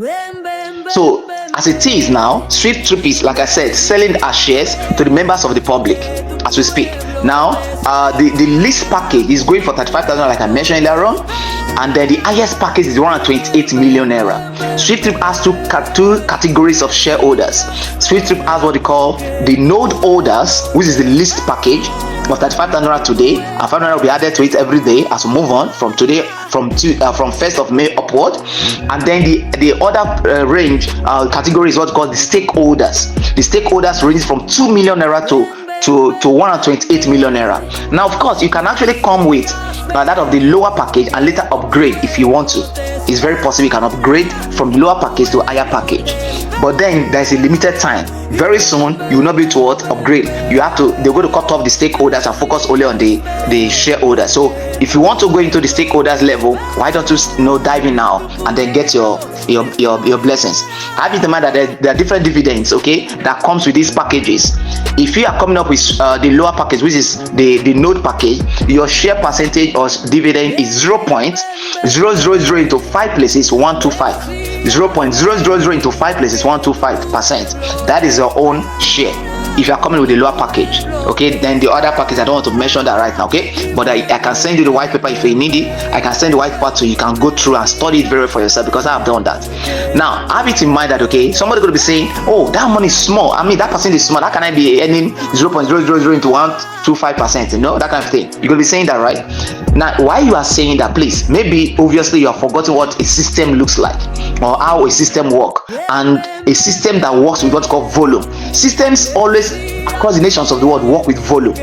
So as it is now, SWIFTtrip is, like I said, selling our shares to the members of the public as we speak. Now, the least package is going for 35,000, like I mentioned earlier on, and then the highest package is 128 million naira. SWIFTtrip has two categories of shareholders. SWIFTtrip has what they call the node holders, which is the least package of 35,000 naira today, and 5 naira will be added to it every day as we move on from today, from 1st of May upward. And then the other range category is what's called the stakeholders. The stakeholders range from 2 million naira to 128 million naira. Now, of course, you can actually come with that of the lower package and later upgrade if you want to. It's very possible you can upgrade from the lower package to a higher package, but then there's a limited time. Very soon you will not be able to upgrade. They're going to cut off the stakeholders and focus only on the shareholders. So if you want to go into the stakeholders level, why don't you dive in now and then get your blessings. Have in mind that there are different dividends, okay, that comes with these packages. If you are coming up with the lower package, which is the node package, your share percentage or dividend is 0.000 into 5 places 125. 0.000 into 5 places 125%. That is your own share if you are coming with the lower package. Okay, then the other package, I don't want to mention that right now, okay, but I can send you the white paper if you need it. I can send the white paper so you can go through and study it very well for yourself, because I have done that. Now have it in mind that, okay, somebody going to be saying, oh, that money is small, I mean that percent is small, how can I be earning 0.000 into 125%, that kind of thing. You're going to be saying that, right? Now why you are saying that, please, maybe obviously you have forgotten what a system looks like or how a system works, and a system that works with what's called volume. Systems always across the nations of the world work with volume.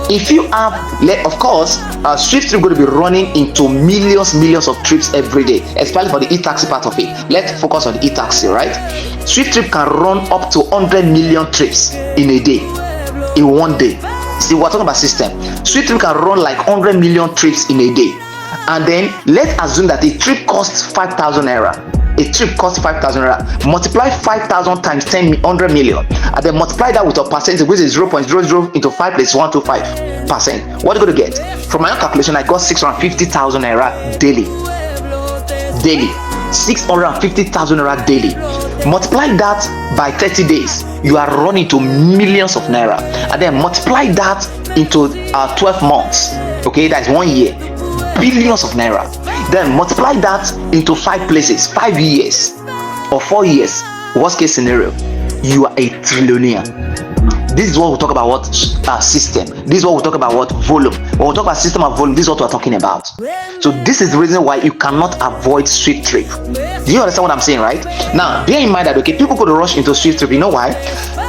If you have, of course, SWIFTtrip going to be running into millions of trips every day, especially for the e-taxi part of it. Let's focus on the e-taxi, right? SWIFTtrip can run up to 100 million trips in a day, in one day. See, we're talking about system. SWIFTtrip can run like 100 million trips in a day, and then let's assume that a trip costs 5,000 naira. A trip costs 5,000 naira. Multiply 5,000 times 100 million, and then multiply that with a percentage, which is 0.00 into 5 is 125%. What are you going to get? From my own calculation, I got 650,000 naira daily. 650,000 naira daily. Multiply that by 30 days, you are running to millions of naira, and then multiply that into 12 months. Okay, that's 1 year. Billions of naira. Then multiply that into 5 places, 5 years or 4 years. Worst case scenario, you are a trillionaire. This is what we talk about, what system. This is what we talk about, what volume. When we talk about system of volume, this is what we're talking about. So this is the reason why you cannot avoid SWIFTtrip. Do you understand what I'm saying, right? Now bear in mind that, okay, people go to rush into SWIFTtrip. You know why?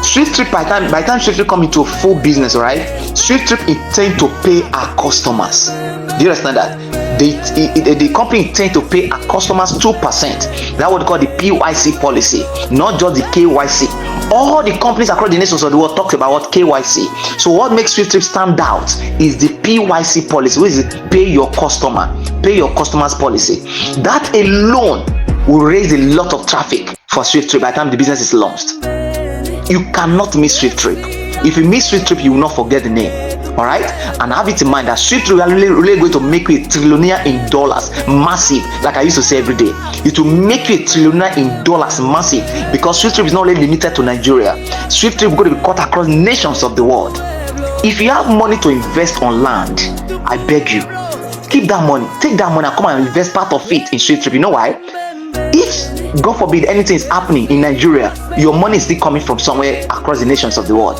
SWIFTtrip, by the time SWIFTtrip come into full business, right, SWIFTtrip intend to pay our customers. Do you understand that? The company intend to pay our customers 2%. That's what we call the PYC policy, not just the KYC. All the companies across the nations of the world talk about what KYC. So what makes SWIFTtrip stand out is the PYC policy, which is pay your customers policy. That alone will raise a lot of traffic for SWIFTtrip by the time the business is launched. You cannot miss SWIFTtrip. If you miss SWIFTtrip, you will not forget the name. All right, and have it in mind that SWIFTtrip are really going to make you a trillionaire in dollars, massive. Like I used to say every day, it will make you a trillionaire in dollars, massive, because SWIFTtrip is not only limited to Nigeria. SWIFTtrip is going to be cut across nations of the world. If you have money to invest on land, I beg you, keep that money, take that money and come and invest part of it in SWIFTtrip. You know why? If God forbid anything is happening in Nigeria, your money is still coming from somewhere across the nations of the world.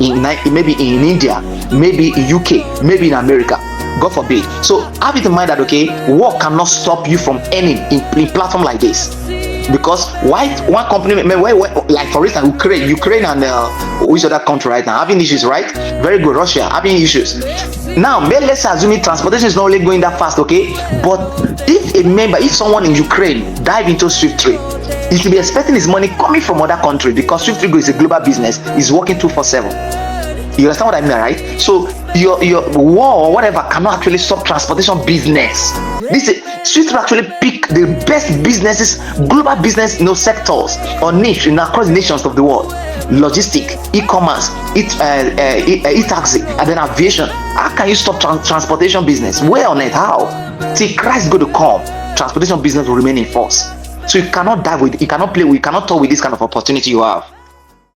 Maybe in India, maybe in UK, maybe in America, God forbid. So have it in mind that, okay, war cannot stop you from earning in platform like this, because one company, like for instance Ukraine and which other country right now having issues, right? Very good. Russia having issues. Now let's assume transportation is not really going that fast, okay, but if someone in Ukraine dive into SWIFTtrip, he should be expecting his money coming from other country, because SWIFTtrip is a global business, is working 247. You understand what I mean, right? So your war or whatever cannot actually stop transportation business. SWIFTtrip actually pick the best businesses, global business, sectors or niche across nations of the world. Logistic, e-commerce, e-taxi, and then aviation. How can you stop transportation business? Where on earth? How? Till Christ go to come, transportation business will remain in force. So you cannot dive with, you cannot play with, you cannot talk with this kind of opportunity you have.